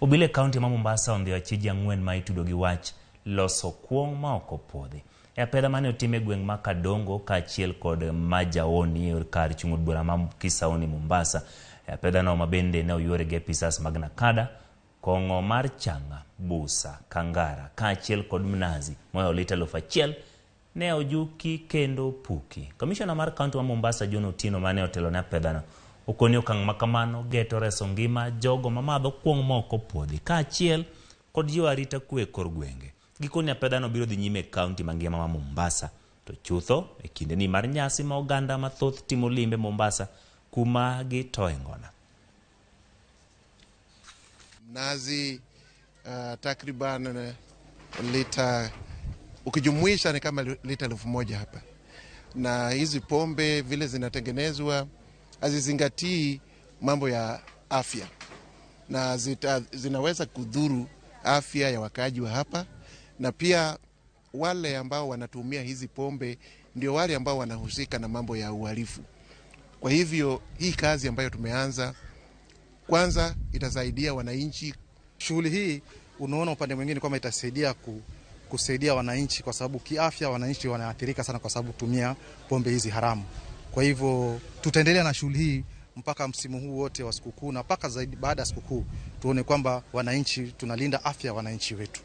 Obile County ma Mombasa ondhiyo achiji ang'wen ma itudo gi wach loso kuong' ma ok opwodhi. E apedha mane otime gweng' ma Kadongo kaachiel kod Majaoni kar chung' od bura ma Kisauni Mombasa. E apedha no ma bende ne oyuore gi apisas mag Nakada, Kong'o mar Chang'a, Busa, Kangara kaachiel kod Mnazi moyo lita 1,000 ne ojuki kendo puki. Komishona mar kaunti ma Mombasa John Otieno mane otelo ne apedhano okoni okang' makamano geto reso ngima jogo mamadho kuong' ma ok opwodhi kaachiel kod jo arita kwe kor gwenge. Gikoni apedhano biro dhi nyime kaunti mangima ma Mombasa to chutho e kinde ni mar nyasi ma oganda mathoth timo limbe Mombasa kuma gitoe ngona. Mnazi takriban lita ukijumuisha ni kama lita 1,000 hapa, na hizi pombe vile zinatengenezwa hazizingatii mambo ya afya na zinaweza kudhuru afya ya wakaji wa hapa, na pia wale ambao wanatumia hizi pombe ndio wale ambao wanahusika na mambo ya uhalifu. Kwa hivyo hii kazi ambayo tumeanza kwanza itasaidia wananchi. Shughuli hii unaona upande mwingine kwamba itasaidia kusaidia wananchi, kwa sababu kiafya wananchi wanaathirika sana kwa sababu kutumia pombe hizi haramu. Kwa hivyo tutaendelea na shughuli hii mpaka msimu huu wote wa sikukuu na mpaka zaidi baada ya sikukuu tuone kwamba wananchi tunalinda afya ya wananchi wetu.